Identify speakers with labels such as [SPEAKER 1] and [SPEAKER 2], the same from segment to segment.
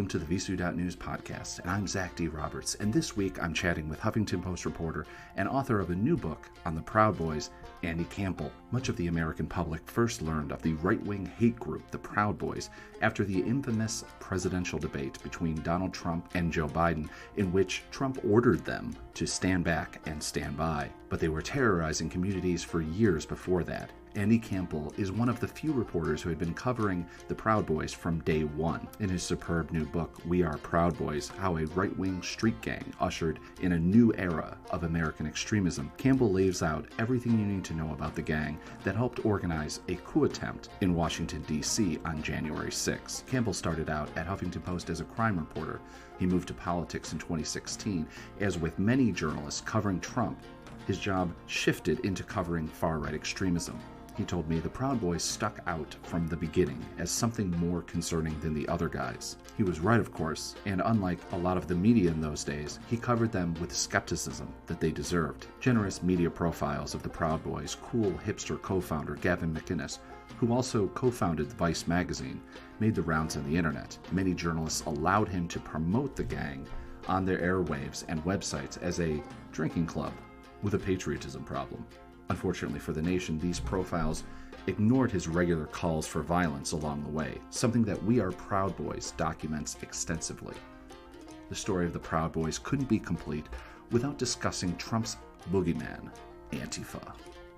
[SPEAKER 1] Welcome to the Visu.news podcast, and I'm Zach D. Roberts, and this week I'm chatting with Huffington Post reporter and author of a new book on the Proud Boys, Andy Campbell. Much of the American public first learned of the right-wing hate group, the Proud Boys, after the infamous presidential debate between Donald Trump and Joe Biden, in which Trump ordered them to stand back and stand by. But they were terrorizing communities for years before that. Andy Campbell is one of the few reporters who had been covering the Proud Boys from day one. In his superb new book, We Are Proud Boys, How a Right-Wing Street Gang Ushered in a New Era of American Extremism, Campbell lays out everything you need to know about the gang that helped organize a coup attempt in Washington, D.C. on January 6. Campbell started out at Huffington Post as a crime reporter. He moved to politics in 2016. As with many journalists covering Trump, his job shifted into covering far-right extremism. He told me the Proud Boys stuck out from the beginning as something more concerning than the other guys. He was right, of course, and unlike a lot of the media in those days, he covered them with skepticism that they deserved. Generous media profiles of the Proud Boys' cool hipster co-founder Gavin McInnes, who also co-founded Vice magazine, made the rounds on the internet. Many journalists allowed him to promote the gang on their airwaves and websites as a drinking club with a patriotism problem. Unfortunately for the nation, these profiles ignored his regular calls for violence along the way, something that We Are Proud Boys documents extensively. The story of the Proud Boys couldn't be complete without discussing Trump's boogeyman, Antifa.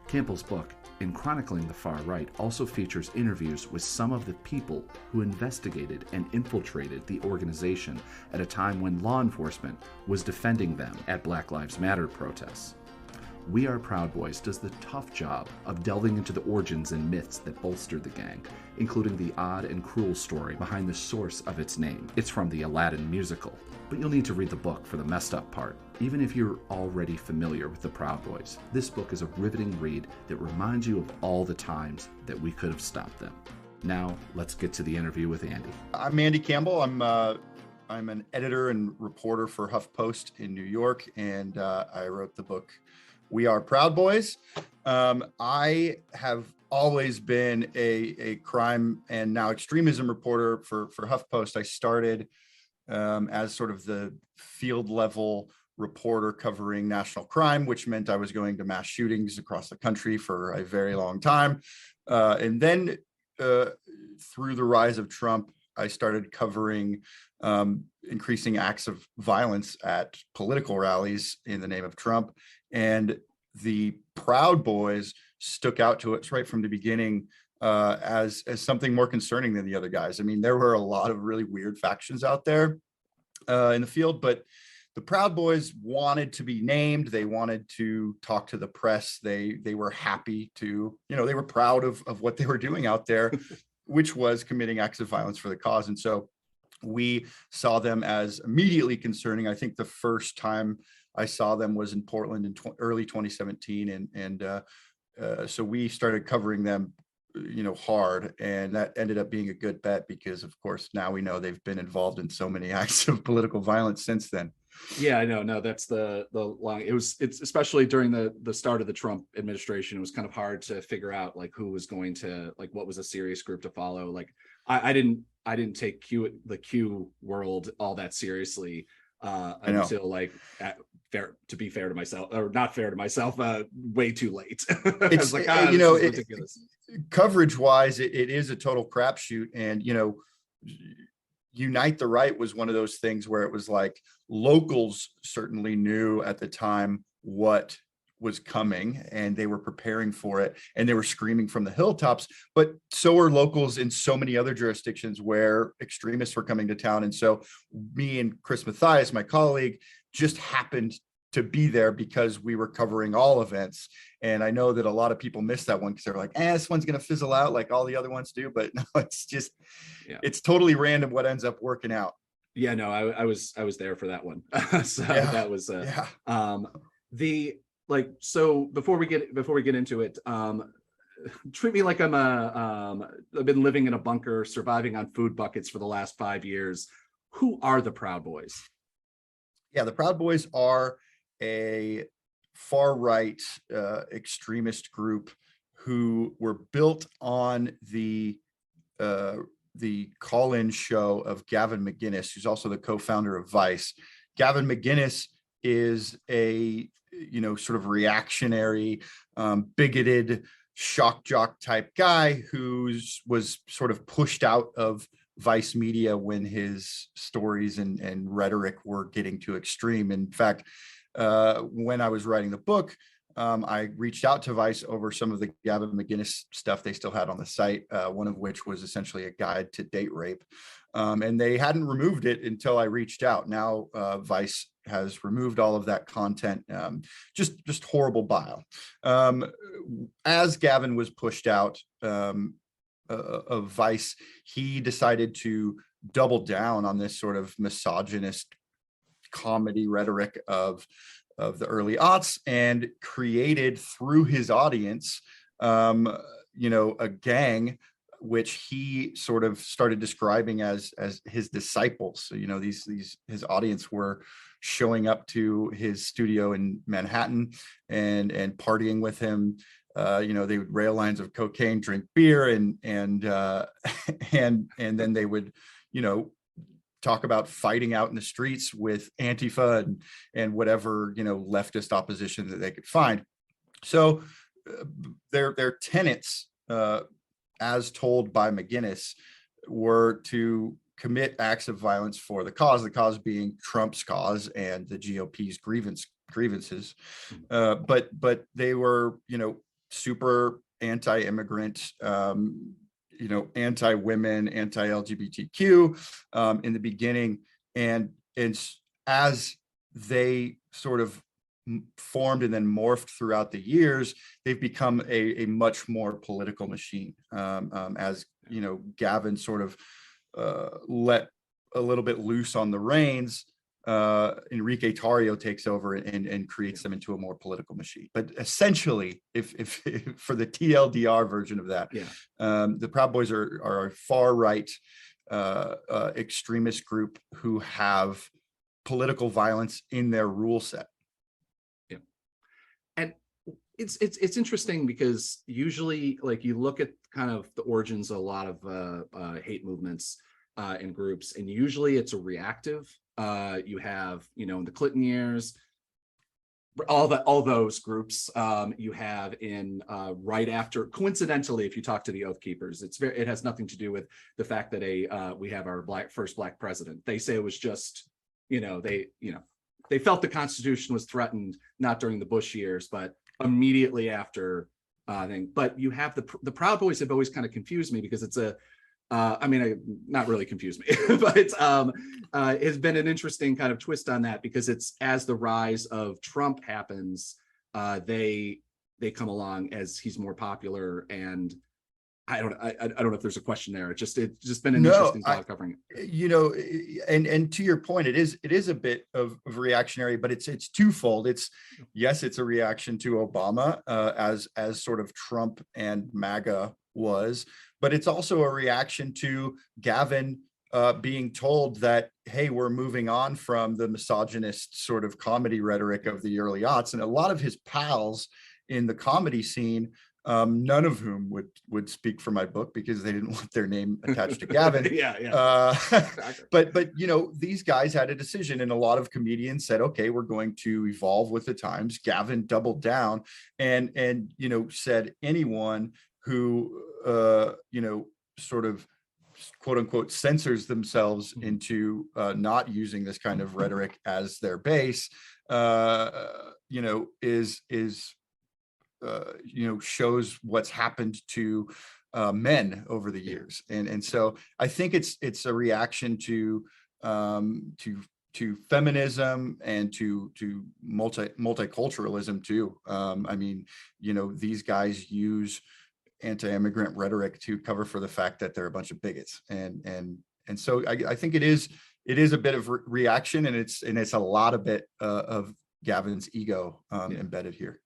[SPEAKER 1] Campbell's book, in chronicling the far right, also features interviews with some of the people who investigated and infiltrated the organization at a time when law enforcement was defending them at Black Lives Matter protests. We Are Proud Boys does the tough job of delving into the origins and myths that bolstered the gang, including the odd and cruel story behind the source of its name. It's from the Aladdin musical, but you'll need to read the book for the messed up part, even if you're already familiar with the Proud Boys. This book is a riveting read that reminds you of all the times that we could have stopped them. Now, let's get to the interview with Andy.
[SPEAKER 2] I'm Andy Campbell. I'm an editor and reporter for HuffPost in New York, and I wrote the book We Are Proud Boys. I have always been a crime and now extremism reporter for HuffPost. I started as sort of the field level reporter covering national crime, which meant I was going to mass shootings across the country for a very long time. And then through the rise of Trump, I started covering increasing acts of violence at political rallies in the name of Trump. And the Proud Boys stuck out to us right from the beginning as something more concerning than the other guys. I mean, there were a lot of really weird factions out there in the field, but the Proud Boys wanted to be named. They wanted to talk to the press. They were happy to, they were proud of what they were doing out there, which was committing acts of violence for the cause. And so we saw them as immediately concerning. I think the first time I saw them was in Portland in early 2017. And so we started covering them, hard. And that ended up being a good bet because, of course, now we know they've been involved in so many acts of political violence since then.
[SPEAKER 1] Yeah, I know. No, that's the long. It's especially during the start of the Trump administration, it was kind of hard to figure out like who was going to, like, what was a serious group to follow. Like I didn't take the Q world all that seriously until like to be fair to myself, or not fair to myself, way too late.
[SPEAKER 2] It's like, this is ridiculous. Coverage wise, it is a total crapshoot. And, Unite the Right was one of those things where it was like locals certainly knew at the time what was coming and they were preparing for it and they were screaming from the hilltops, but so were locals in so many other jurisdictions where extremists were coming to town. And so me and Chris Mathias, my colleague, just happened to be there because we were covering all events. And I know that a lot of people missed that one because they're like, this one's going to fizzle out like all the other ones do. But no, it's just, It's totally random what ends up working out.
[SPEAKER 1] Yeah, no, I was there for that one. So that was, so before we get into it, treat me like I've been living in a bunker, surviving on food buckets for the last 5 years. Who are the Proud Boys?
[SPEAKER 2] Yeah, the Proud Boys are a far-right extremist group who were built on the the call-in show of Gavin McInnes, who's also the co-founder of Vice. Gavin McInnes is a, sort of reactionary, bigoted, shock jock type guy who was sort of pushed out of Vice media when his stories and rhetoric were getting too extreme. In fact, when I was writing the book, I reached out to Vice over some of the Gavin McInnes stuff they still had on the site, one of which was essentially a guide to date rape. And they hadn't removed it until I reached out. Now Vice has removed all of that content, just horrible bile. As Gavin was pushed out of Vice, he decided to double down on this sort of misogynist comedy rhetoric of the early aughts and created through his audience, a gang which he sort of started describing as his disciples. So, his audience were showing up to his studio in Manhattan and partying with him. They would rail lines of cocaine, drink beer, and then they would, talk about fighting out in the streets with Antifa and whatever, leftist opposition that they could find. So their tenets, as told by McInnes, were to commit acts of violence for the cause being Trump's cause and the GOP's grievances. But they were, super anti-immigrant, anti-women, anti-LGBTQ in the beginning. And as they sort of formed and then morphed throughout the years, they've become a much more political machine. As Gavin sort of let a little bit loose on the reins, Enrique Tarrio takes over and creates them into a more political machine. But essentially, if for the TLDR version of that, the Proud Boys are a far right extremist group who have political violence in their rule set.
[SPEAKER 1] Yeah, and it's interesting because usually, like, you look at kind of the origins of a lot of hate movements and groups, and usually it's a reactive. You have, in the Clinton years, all those groups. You have in right after, coincidentally, if you talk to the Oath Keepers, it has nothing to do with the fact that we have our first black president. They say it was just, they felt the Constitution was threatened, not during the Bush years, but immediately after. But you have the Proud Boys have always kind of confused me because it's not really confused me, but it's been an interesting kind of twist on that, because it's as the rise of Trump happens, they come along as he's more popular, and I don't know if there's a question there. It's just been an interesting thought covering
[SPEAKER 2] it. And to your point, it is a bit of reactionary, but it's twofold. It's a reaction to Obama as sort of Trump and MAGA was, but it's also a reaction to Gavin being told that, hey, we're moving on from the misogynist sort of comedy rhetoric of the early aughts. And a lot of his pals in the comedy scene, none of whom would speak for my book because they didn't want their name attached to Gavin.
[SPEAKER 1] Exactly.
[SPEAKER 2] But these guys had a decision, and a lot of comedians said, okay, we're going to evolve with the times. Gavin doubled down and said anyone who sort of quote unquote censors themselves into not using this kind of rhetoric as their base shows what's happened to men over the years. And so I think it's a reaction to feminism and to multiculturalism too. These guys use anti-immigrant rhetoric to cover for the fact that they're a bunch of bigots, and so I think it is a bit of reaction, and it's a lot of bit of Gavin's ego embedded here.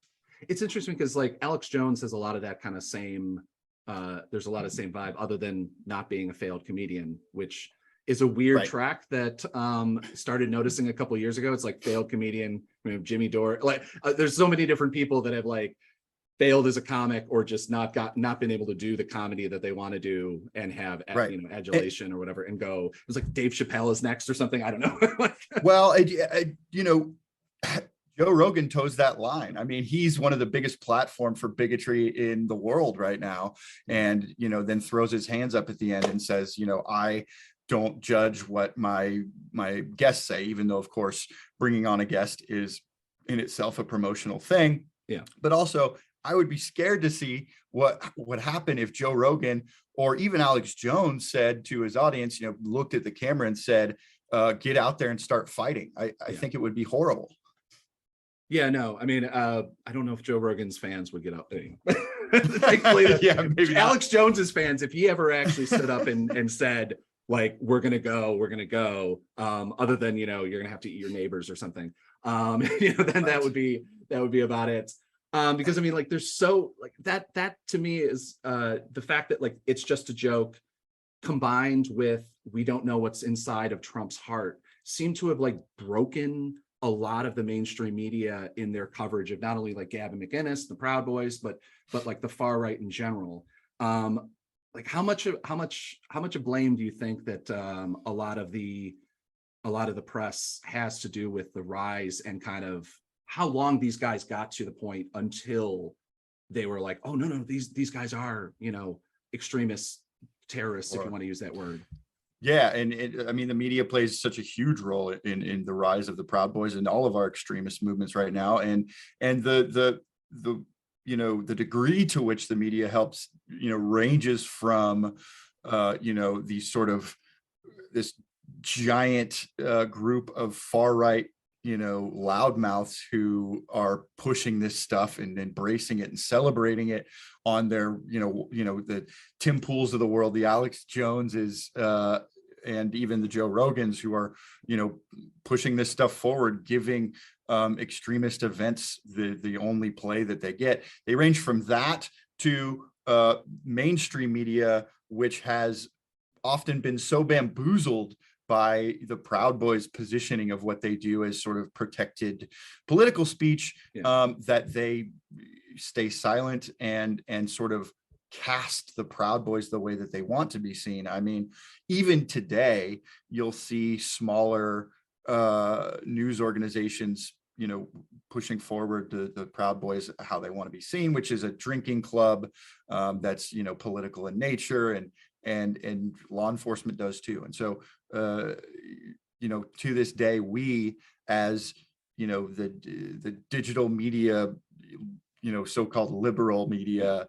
[SPEAKER 1] It's interesting because, like, Alex Jones has a lot of that kind of same. There's a lot of same vibe, other than not being a failed comedian, which is a weird track that started noticing a couple of years ago. It's like failed comedian, Jimmy Dore. Like, there's so many different people that have like failed as a comic or just not been able to do the comedy that they want to do and have
[SPEAKER 2] Right.
[SPEAKER 1] adulation or whatever, and go, it was like Dave Chappelle is next or something, I don't know.
[SPEAKER 2] Well, Joe Rogan toes that line. I mean, he's one of the biggest platform for bigotry in the world right now, and then throws his hands up at the end and says, I don't judge what my guests say, even though, of course, bringing on a guest is in itself a promotional thing.
[SPEAKER 1] Yeah.
[SPEAKER 2] But also, I would be scared to see what would happen if Joe Rogan or even Alex Jones said to his audience, looked at the camera and said, get out there and start fighting. I think it would be horrible.
[SPEAKER 1] Yeah, no, I mean, I don't know if Joe Rogan's fans would get out there. Thankfully,
[SPEAKER 2] yeah, maybe
[SPEAKER 1] Alex Jones's fans, if he ever actually stood up and said, like, we're gonna go, other than you're gonna have to eat your neighbors or something, then right. that would be about it. Because I mean, like, there's so, like, that to me is the fact that, like, it's just a joke combined with we don't know what's inside of Trump's heart seem to have, like, broken a lot of the mainstream media in their coverage of not only, like, Gavin McInnes, the Proud Boys, but like the far right in general. Like, how much of blame do you think that a lot of the press has to do with the rise and kind of how long these guys got to the point until they were like, oh no, these guys are extremists, terrorists, if you want to use that word.
[SPEAKER 2] Yeah, and I mean, the media plays such a huge role in the rise of the Proud Boys and all of our extremist movements right now, and the degree to which the media helps ranges from these sort of this giant group of far right loudmouths who are pushing this stuff and embracing it and celebrating it on their the Tim Pools of the world, the Alex Joneses, and even the Joe Rogans, who are pushing this stuff forward, giving extremist events the only play that they get. They range from that to mainstream media, which has often been so bamboozled by the Proud Boys positioning of what they do as sort of protected political speech, that they stay silent and sort of cast the Proud Boys the way that they want to be seen. I mean, even today, you'll see smaller news organizations, pushing forward the Proud Boys, how they want to be seen, which is a drinking club that's, political in nature, and law enforcement does too. And so, to this day, we, as the digital media, so-called liberal media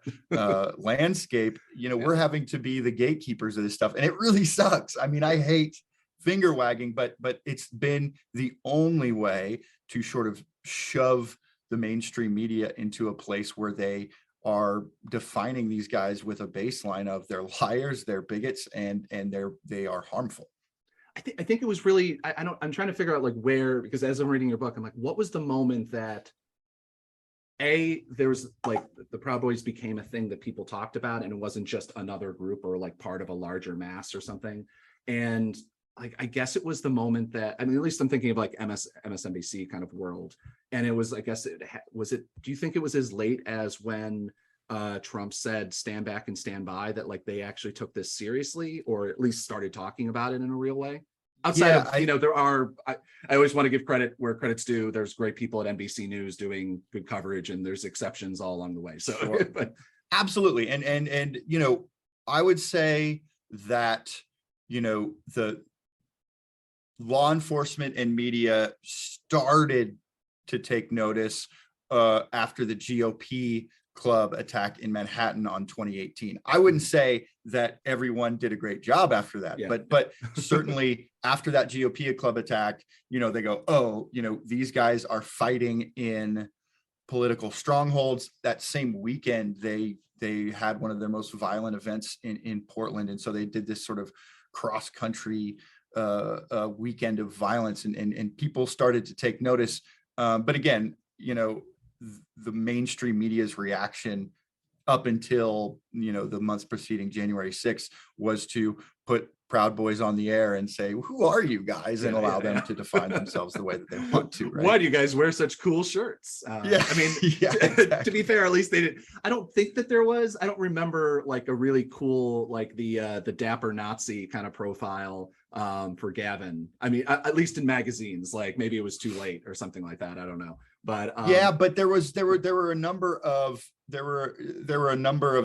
[SPEAKER 2] landscape, we're having to be the gatekeepers of this stuff, and it really sucks. I mean, I hate finger wagging, but it's been the only way to sort of shove the mainstream media into a place where they are defining these guys with a baseline of they're liars, they're bigots, and they are harmful.
[SPEAKER 1] I think it was really, I'm trying to figure out, like, where, because as I'm reading your book, I'm like, what was the moment that there was, like, the Proud Boys became a thing that people talked about, and it wasn't just another group or, like, part of a larger mass or something. And, like, I guess it was the moment that, I mean, at least I'm thinking of, like, MSNBC kind of world. And it was, I guess, do you think it was as late as when Trump said stand back and stand by, that, like, they actually took this seriously, or at least started talking about it in a real way? Outside of, there are, I always want to give credit where credit's due. There's great people at NBC News doing good coverage, and there's exceptions all along the way. So,
[SPEAKER 2] sure. But absolutely. And I would say that, the law enforcement and media started to take notice after the GOP club attack in Manhattan on 2018. I wouldn't say that everyone did a great job after that, but certainly after that GOP club attack, they go, oh, these guys are fighting in political strongholds. That same weekend, they had one of their most violent events in Portland, and so they did this sort of cross country weekend of violence, and people started to take notice. But again, the mainstream media's reaction up until the months preceding January 6th was to put Proud Boys on the air and say, who are you guys? And allow them to define themselves the way that they want to. Right?
[SPEAKER 1] Why do you guys wear such cool shirts? I mean, exactly. To be fair, at least they did. I don't think that there was, I don't remember like a really cool, like the dapper Nazi kind of profile for Gavin. I mean, at least in magazines, like maybe it was too late or something like that. I don't know. But
[SPEAKER 2] yeah, but there were a number of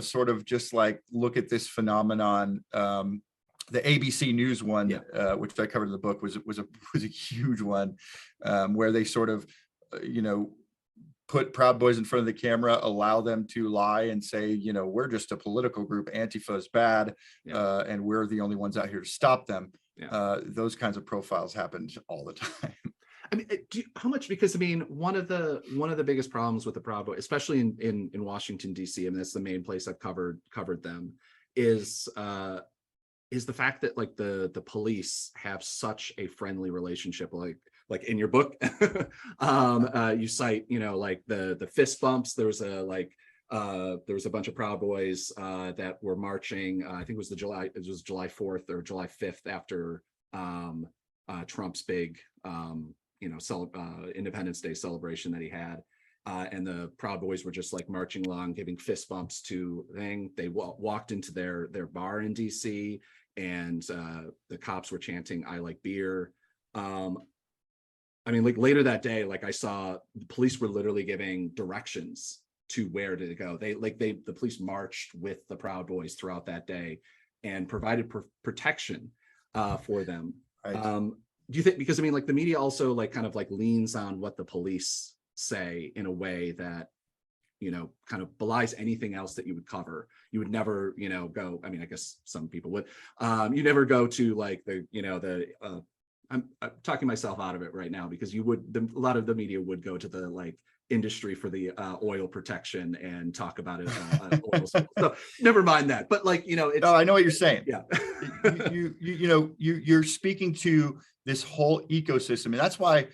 [SPEAKER 2] sort of just like, look at this phenomenon. The ABC News one, which I covered in the book, was a huge one, where they sort of, put Proud Boys in front of the camera, allow them to lie and say, we're just a political group, Antifa is bad, and we're the only ones out here to stop them. Those kinds of profiles happened all the time.
[SPEAKER 1] I mean, how much? Because I mean, one of the biggest problems with the Proud Boys, especially in Washington D.C., and that's the main place I've covered them, is the fact that like the police have such a friendly relationship. Like in your book, you cite, like the fist bumps. There was a bunch of Proud Boys that were marching. I think it was July 4th or July 5th after Trump's big Independence Day celebration that he had. And the Proud Boys were just like marching along, giving fist bumps to thing. They walked into their bar in DC, and the cops were chanting, "I like beer." I mean, like later that day, like I saw the police were literally giving directions to where to go. The police marched with the Proud Boys throughout that day and provided protection for them.
[SPEAKER 2] Right.
[SPEAKER 1] Do you think, because I mean, like the media also like kind of like leans on what the police say in a way that, kind of belies anything else that you would cover. You would never, go, I mean, I guess some people would, you never go to like I'm talking myself out of it right now, because a lot of the media would go to the like industry for the oil protection and talk about it. Oil spill. So never mind that, but like, it's,
[SPEAKER 2] no, I know what you're saying.
[SPEAKER 1] Yeah.
[SPEAKER 2] You're speaking to this whole ecosystem. And that's why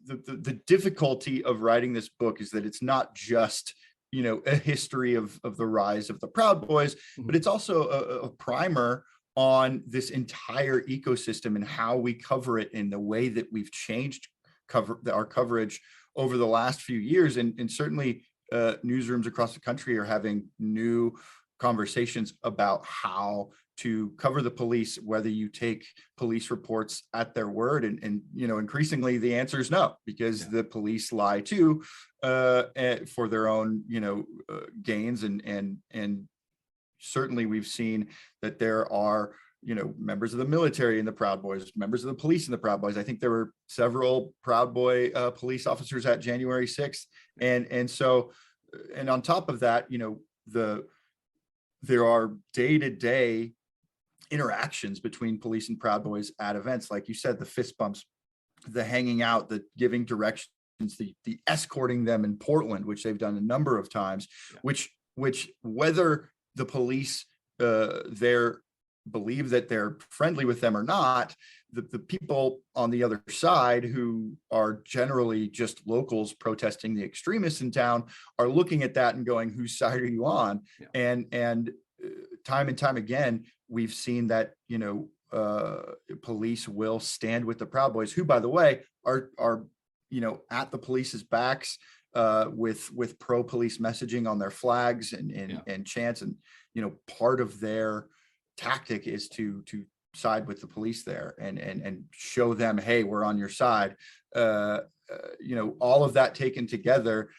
[SPEAKER 2] the difficulty of writing this book is that it's not just, a history of the rise of the Proud Boys, but it's also a primer on this entire ecosystem and how we cover it in the way that we've changed our coverage over the last few years. And certainly newsrooms across the country are having new conversations about how to cover the police, whether you take police reports at their word. And increasingly the answer is no, because the police lie too, for their own, gains. And certainly we've seen that there are, members of the military in the Proud Boys, members of the police in the Proud Boys. I think there were several Proud Boy police officers at January 6th. And on top of that, there are day-to-day interactions between police and Proud Boys at events. Like you said, the fist bumps, the hanging out, the giving directions, the escorting them in Portland, which they've done a number of times, which whether the police there believe that they're friendly with them or not, the people on the other side, who are generally just locals protesting the extremists in town, are looking at that and going, whose side are you on? And time and time again, we've seen that, police will stand with the Proud Boys, who, by the way, are at the police's backs, with pro-police messaging on their flags and chants. And, part of their tactic is to side with the police there and show them, hey, we're on your side. All of that taken together,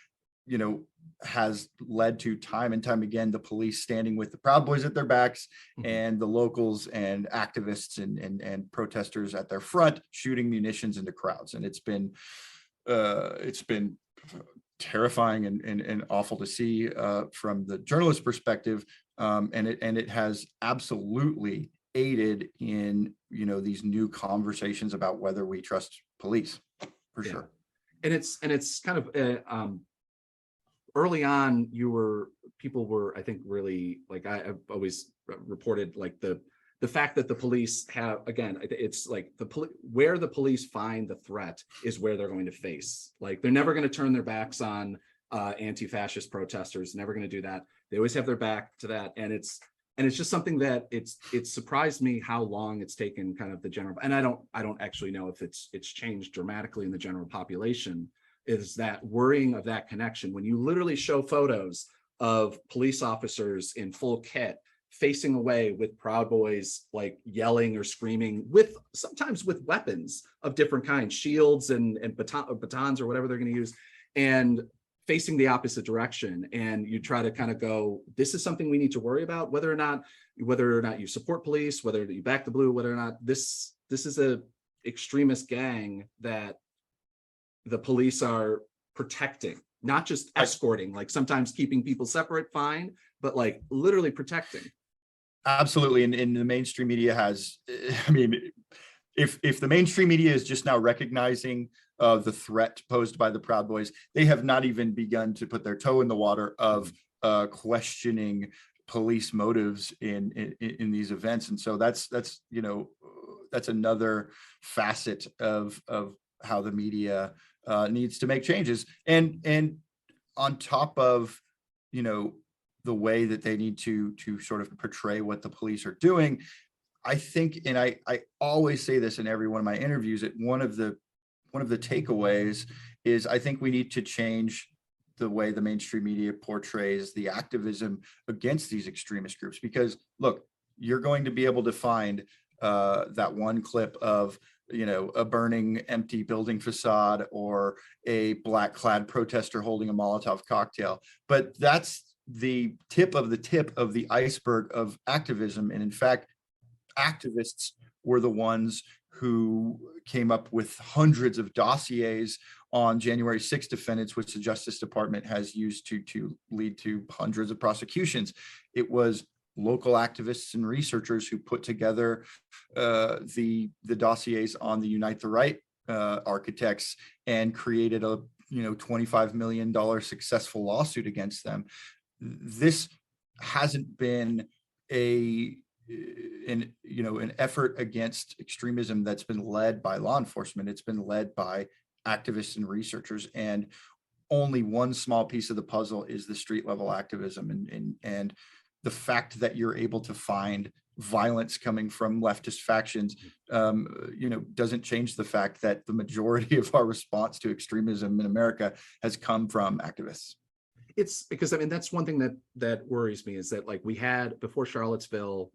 [SPEAKER 2] has led to time and time again, the police standing with the Proud Boys at their backs, and the locals and activists and protesters at their front shooting munitions into crowds. And it's been terrifying and awful to see from the journalist perspective. And it has absolutely aided in, these new conversations about whether we trust police, for sure.
[SPEAKER 1] And it's kind of early on, people were, I think, really, like I've always reported, like the fact that the police have, again, it's like where the police find the threat is where they're going to face. Like they're never going to turn their backs on anti-fascist protesters, never going to do that. They always have their back to that. And it's And it's just something that it's surprised me how long it's taken kind of the general, and I don't actually know if it's changed dramatically in the general population, is that worrying of that connection. When you literally show photos of police officers in full kit facing away with Proud Boys, like yelling or screaming, with sometimes with weapons of different kinds, shields and batons or whatever they're going to use, and facing the opposite direction. And you try to kind of go, this is something we need to worry about, whether or not you support police, whether you back the blue, whether or not this is a extremist gang that the police are protecting, not just escorting, like sometimes keeping people separate, fine, but like literally protecting.
[SPEAKER 2] Absolutely. And the mainstream media has, I mean, if the mainstream media is just now recognizing the threat posed by the Proud Boys, they have not even begun to put their toe in the water of questioning police motives in these events. And so that's another facet of how the media needs to make changes. And on top of, the way that they need to sort of portray what the police are doing, I think, and I always say this in every one of my interviews, that one of the takeaways is I think we need to change the way the mainstream media portrays the activism against these extremist groups. Because look, you're going to be able to find that one clip of a burning empty building facade or a black clad protester holding a Molotov cocktail, but that's the tip of the iceberg of activism. And in fact, activists were the ones who came up with hundreds of dossiers on January 6th defendants, which the Justice Department has used to lead to hundreds of prosecutions. It was local activists and researchers who put together the dossiers on the Unite the Right architects and created a $25 million successful lawsuit against them. This hasn't been an effort against extremism that's been led by law enforcement. It's been led by activists and researchers, and only one small piece of the puzzle is the street level activism. And the fact that you're able to find violence coming from leftist factions, doesn't change the fact that the majority of our response to extremism in America has come from activists.
[SPEAKER 1] It's because, I mean, that's one thing that worries me, is that like we had before Charlottesville,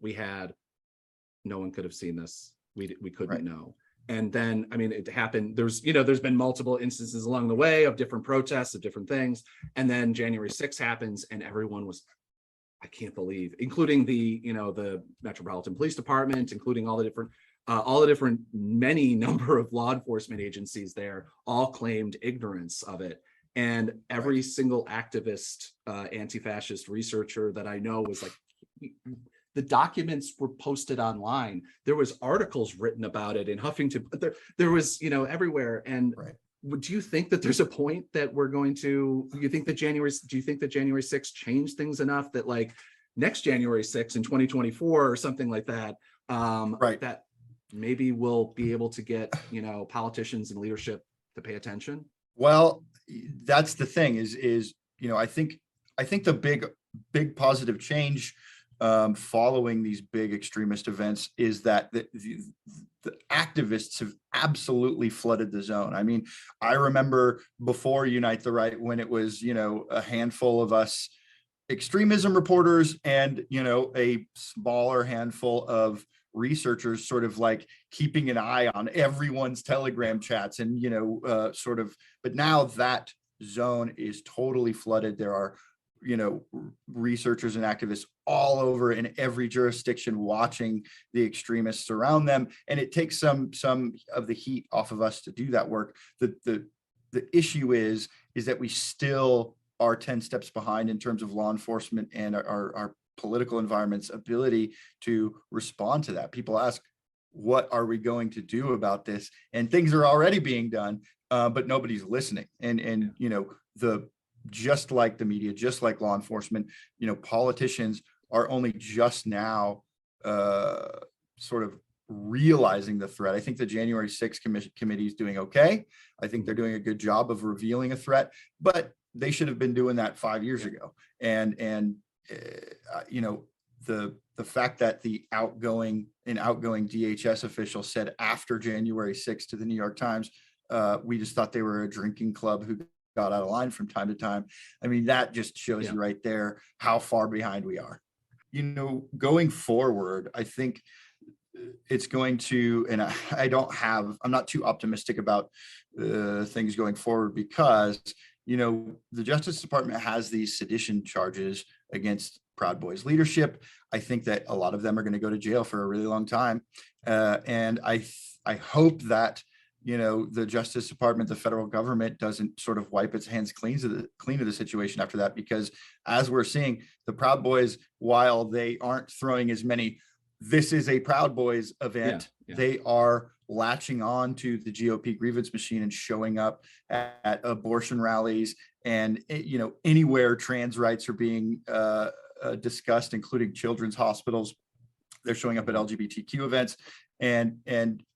[SPEAKER 1] no one could have seen this. We couldn't know. And then, I mean, it happened. There's been multiple instances along the way of different protests, of different things. And then January 6th happens and everyone was, I can't believe, including the Metropolitan Police Department, including all the different many number of law enforcement agencies there, all claimed ignorance of it. And every single activist, anti-fascist researcher that I know was like, the documents were posted online. There was articles written about it in Huffington. There was, everywhere. And do you think that there's a point that do you think that January 6th changed things enough that like next January 6th in 2024 or something like that, that maybe we'll be able to get, politicians and leadership to pay attention?
[SPEAKER 2] Well, that's the thing is, I think the big positive change following these big extremist events is that the activists have absolutely flooded the zone. I mean, I remember before Unite the Right, when it was, a handful of us extremism reporters and, a smaller handful of researchers sort of like keeping an eye on everyone's Telegram chats and, but now that zone is totally flooded. There are, researchers and activists all over in every jurisdiction watching the extremists around them. And it takes some of the heat off of us to do that work. The issue is that we still are 10 steps behind in terms of law enforcement and our political environment's ability to respond to that. People ask, what are we going to do about this? And things are already being done, but nobody's listening. And just like the media, just like law enforcement, politicians are only just now sort of realizing the threat. I think the January 6th committee is doing okay. I think they're doing a good job of revealing a threat, but they should have been doing that 5 years ago. And the the fact that the outgoing DHS official said after January 6th to the New York Times, we just thought they were a drinking club who got out of line from time to time. I mean, that just shows you right there how far behind we are. Going forward, I think it's going to, and I'm not too optimistic about things going forward because, the Justice Department has these sedition charges against Proud Boys leadership. I think that a lot of them are going to go to jail for a really long time. And I hope that, the Justice Department, the federal government doesn't sort of wipe its hands clean of the situation after that, because as we're seeing, the Proud Boys, while they aren't throwing as many "this is a Proud Boys" event, they are latching on to the GOP grievance machine and showing up at abortion rallies and, anywhere trans rights are being discussed, including children's hospitals. They're showing up at LGBTQ events and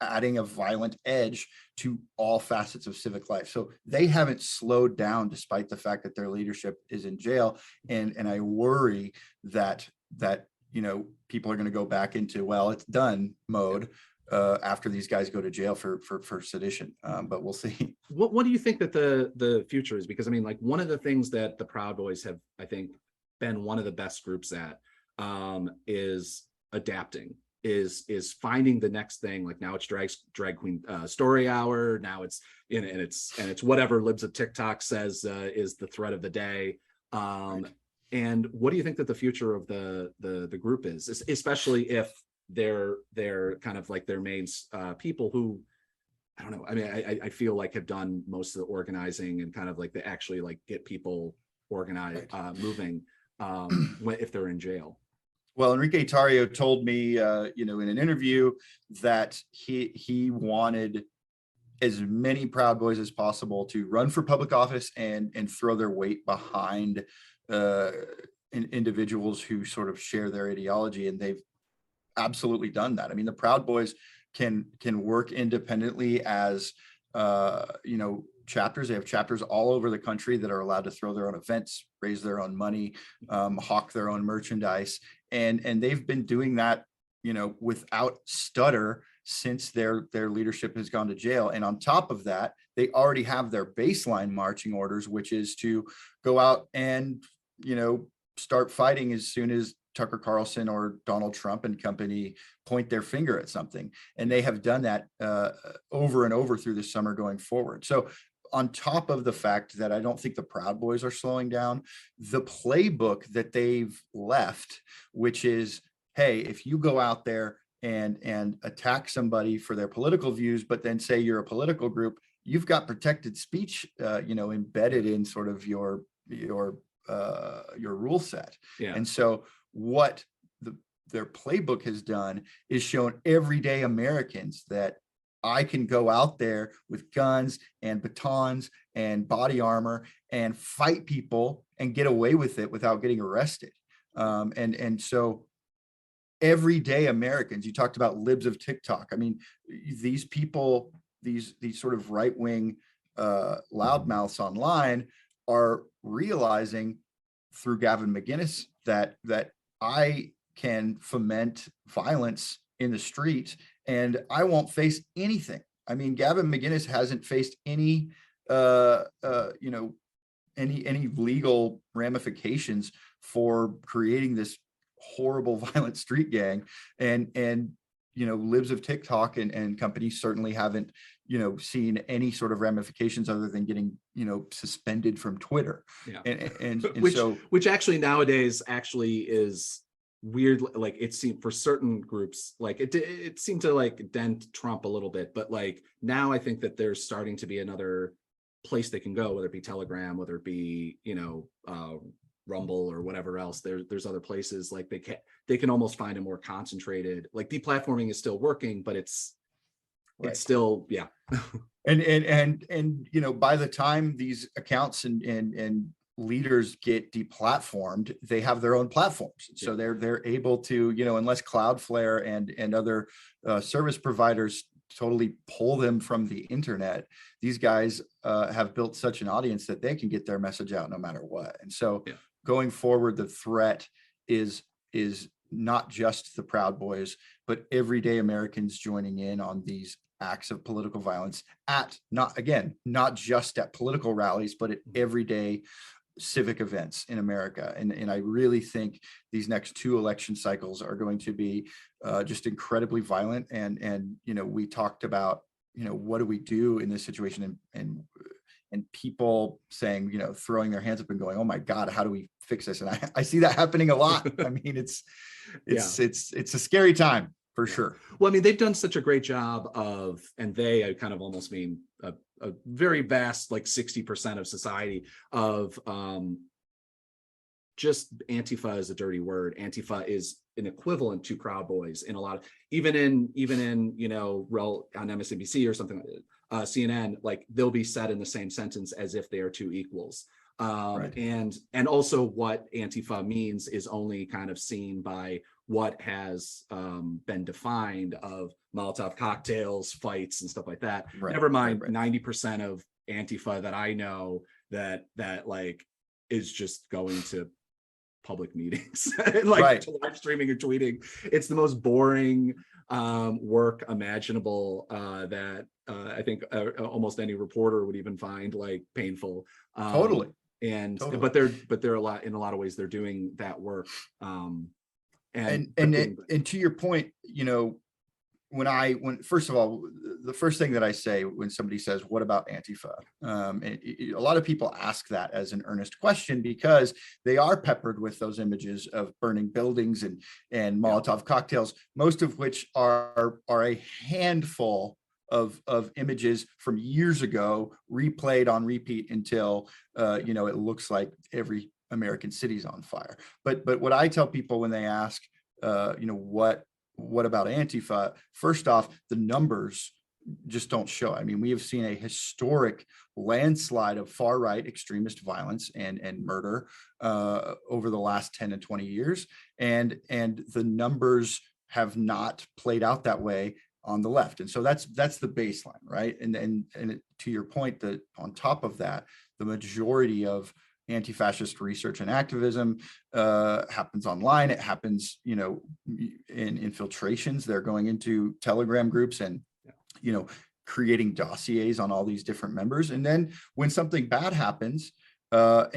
[SPEAKER 2] adding a violent edge to all facets of civic life. So they haven't slowed down despite the fact that their leadership is in jail. And I worry that people are going to go back into, well, it's done mode after these guys go to jail for sedition. But we'll see.
[SPEAKER 1] What do you think that the future is? Because I mean, like, one of the things that the Proud Boys have, I think, been one of the best groups at is adapting, is finding the next thing. Like, now it's drag queen story hour. Now it's and it's whatever Libs of TikTok says is the thread of the day. Right. And what do you think that the future of the group is, especially if they're kind of like their main people who, I don't know. I mean, I feel like have done most of the organizing and kind of like they actually like get people organized, moving if they're in jail.
[SPEAKER 2] Well, Enrique Tarrio told me, in an interview that he wanted as many Proud Boys as possible to run for public office and throw their weight behind individuals who sort of share their ideology, and they've absolutely done that. I mean, the Proud Boys can work independently as chapters. They have chapters all over the country that are allowed to throw their own events, raise their own money, hawk their own merchandise, and they've been doing that without stutter since their leadership has gone to jail. And on top of that, they already have their baseline marching orders, which is to go out and start fighting as soon as Tucker Carlson or Donald Trump and company point their finger at something. And they have done that over and over through the summer going forward. So on top of the fact that I don't think the Proud Boys are slowing down, the playbook that they've left, which is, hey, if you go out there and attack somebody for their political views, but then say you're a political group, you've got protected speech, embedded in sort of your rule set. Yeah. And so what their playbook has done is shown everyday Americans that I can go out there with guns and batons and body armor and fight people and get away with it without getting arrested. And so everyday Americans, you talked about libs of TikTok. I mean, these people, these sort of right-wing loudmouths online are realizing through Gavin McInnes that I can foment violence in the street and I won't face anything. I mean, Gavin McInnes hasn't faced any any legal ramifications for creating this horrible violent street gang, and libs of TikTok and companies certainly haven't seen any sort of ramifications other than getting suspended from Twitter. Yeah. And
[SPEAKER 1] which actually nowadays actually is weird. Like, it seemed for certain groups, like it seemed to like dent Trump a little bit, but like now I think that there's starting to be another place they can go, whether it be Telegram, whether it be Rumble or whatever else. There's other places like they can almost find a more concentrated, like, deplatforming is still working, but it's still, yeah.
[SPEAKER 2] and by the time these accounts and leaders get deplatformed, they have their own platforms. Yeah. So they're able to, unless Cloudflare and other service providers totally pull them from the internet, these guys have built such an audience that they can get their message out no matter what. And so going forward, the threat is not just the Proud Boys, but everyday Americans joining in on these acts of political violence not just at political rallies, but at everyday civic events in America. And I really think these next 2 election cycles are going to be just incredibly violent. And we talked about, what do we do in this situation? And people saying, throwing their hands up and going, oh my God, how do we fix this? And I see that happening a lot. I mean, it's a scary time for sure.
[SPEAKER 1] Well, I mean, they've done such a great job of, and I kind of almost mean a very vast, like 60% of society of just Antifa is a dirty word. Antifa is an equivalent to Proud Boys in a lot of, even in on MSNBC or something like that. CNN, like they'll be said in the same sentence as if they are 2 equals. Right. And also what Antifa means is only kind of seen by what has been defined of Molotov cocktails, fights, and stuff like that. Right. Never mind 90% of Antifa that I know that like is just going to public meetings and like live streaming or tweeting. It's the most boring work imaginable that I think almost any reporter would even find like painful.
[SPEAKER 2] Totally.
[SPEAKER 1] But they're in a lot of ways they're doing that work. And
[SPEAKER 2] to your point, when first of all, the first thing that I say when somebody says, what about Antifa? A lot of people ask that as an earnest question because they are peppered with those images of burning buildings and Molotov cocktails, most of which are a handful of images from years ago, replayed on repeat until, it looks like every American city's on fire. But what I tell people when they ask, what about Antifa? First off, the numbers just don't show. I mean, we have seen a historic landslide of far-right extremist violence and murder over the last 10 and 20 years. And the numbers have not played out that way on the left. And so that's the baseline, right? And to your point, that on top of that, the majority of anti-fascist research and activism happens online. It happens, in infiltrations. They're going into Telegram groups and, creating dossiers on all these different members. And then when something bad happens, all of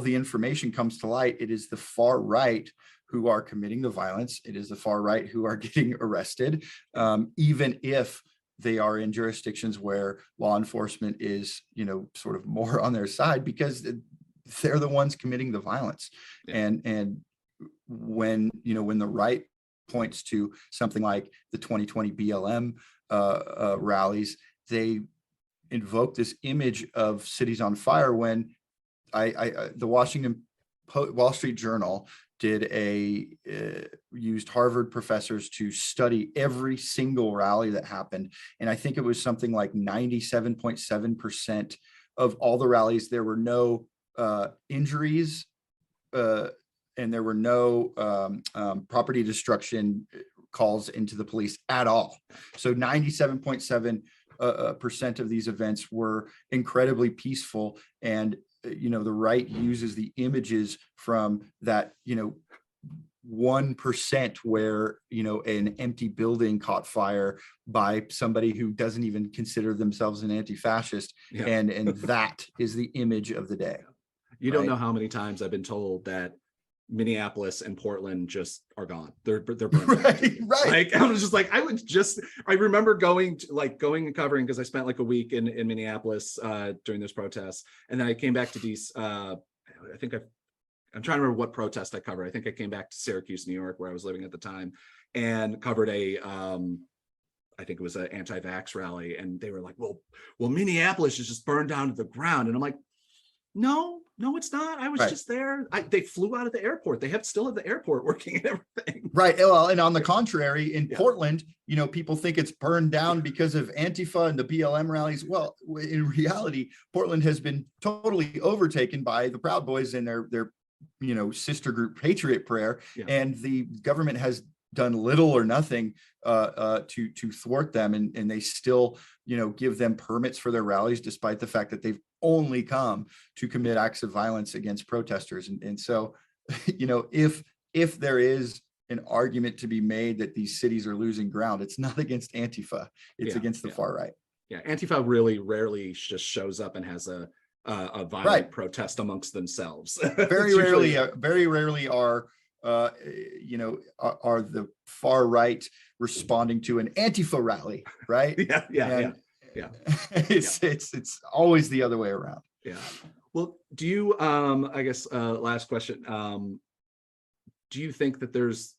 [SPEAKER 2] the information comes to light, it is the far right who are committing the violence. It is the far right who are getting arrested, even if they are in jurisdictions where law enforcement is, sort of more on their side because they're the ones committing the violence. Yeah. And when the right points to something like the 2020 BLM rallies, they invoke this image of cities on fire when the Wall Street Journal did used Harvard professors to study every single rally that happened. And I think it was something like 97.7% of all the rallies, there were no injuries and there were no property destruction calls into the police at all. So 97.7% of these events were incredibly peaceful. And the right uses the images from that, 1% where, an empty building caught fire by somebody who doesn't even consider themselves an anti-fascist. Yeah. And that is the image of the day.
[SPEAKER 1] You don't know how many times I've been told that Minneapolis and Portland just are gone. They're burned.
[SPEAKER 2] Right.
[SPEAKER 1] Like I was just like, I remember going and covering because I spent like a week in Minneapolis during those protests, and then I came back to DC. I'm trying to remember what protest I covered. I think I came back to Syracuse, New York, where I was living at the time, and covered I think it was an anti-vax rally, and they were like, well, Minneapolis is just burned down to the ground, and I'm like, no, it's not. I was just there. They flew out of the airport. They still have the airport working and everything.
[SPEAKER 2] Right. Well, and on the contrary, in Portland, people think it's burned down because of Antifa and the BLM rallies. Well, in reality, Portland has been totally overtaken by the Proud Boys and their sister group Patriot Prayer. Yeah. And the government has done little or nothing to thwart them. And they still, give them permits for their rallies, despite the fact that they've only come to commit acts of violence against protesters. And so if there is an argument to be made that these cities are losing ground, it's not against Antifa, it's against the far right.
[SPEAKER 1] Yeah, Antifa really rarely just shows up and has a violent protest amongst themselves.
[SPEAKER 2] Very rarely are the far right responding to an Antifa rally, right?
[SPEAKER 1] Yeah.
[SPEAKER 2] It's always the other way around.
[SPEAKER 1] Yeah. Well, do you last question, do you think that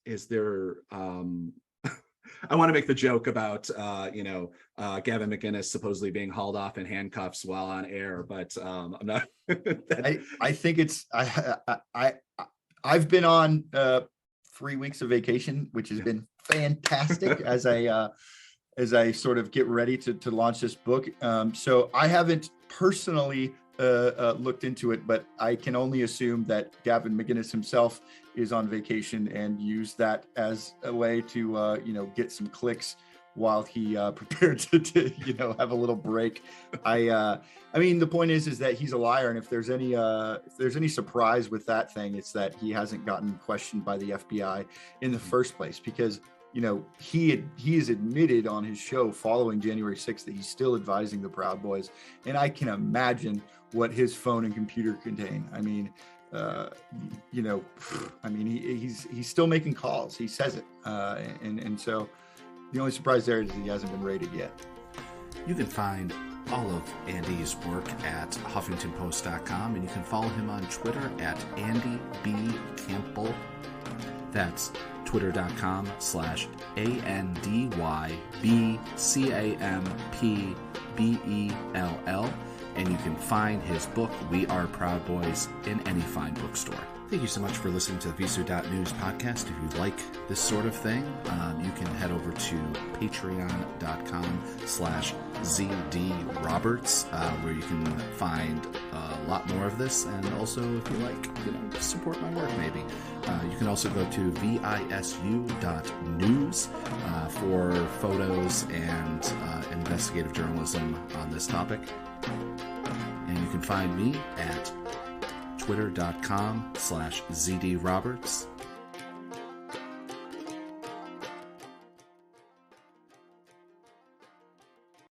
[SPEAKER 1] is there I want to make the joke about Gavin McInnes supposedly being hauled off in handcuffs while on air, but I'm not.
[SPEAKER 2] I think it's I've been on 3 weeks of vacation, which has been fantastic as I sort of get ready to launch this book. So I haven't personally looked into it, but I can only assume that Gavin McInnes himself is on vacation and used that as a way to get some clicks while he prepared to have a little break. I mean, the point is that he's a liar, and if there's any surprise with that thing, it's that he hasn't gotten questioned by the FBI in the first place, because he has admitted on his show following January 6th that he's still advising the Proud Boys, and I can imagine what his phone and computer contain. I mean, he's still making calls. He says it, and so the only surprise there is he hasn't been raided yet.
[SPEAKER 1] You can find all of Andy's work at HuffingtonPost.com, and you can follow him on Twitter at Andy B. Campbell. That's twitter.com/ANDYBCAMPBELL. And you can find his book, We Are Proud Boys, in any fine bookstore. Thank you so much for listening to the Visu.news podcast. If you like this sort of thing, you can head over to patreon.com/ZDRoberts, where you can find a lot more of this. And also, if you like, support my work, maybe. You can also go to Visu.news for photos and investigative journalism on this topic. And you can find me at twitter.com/ZDRoberts.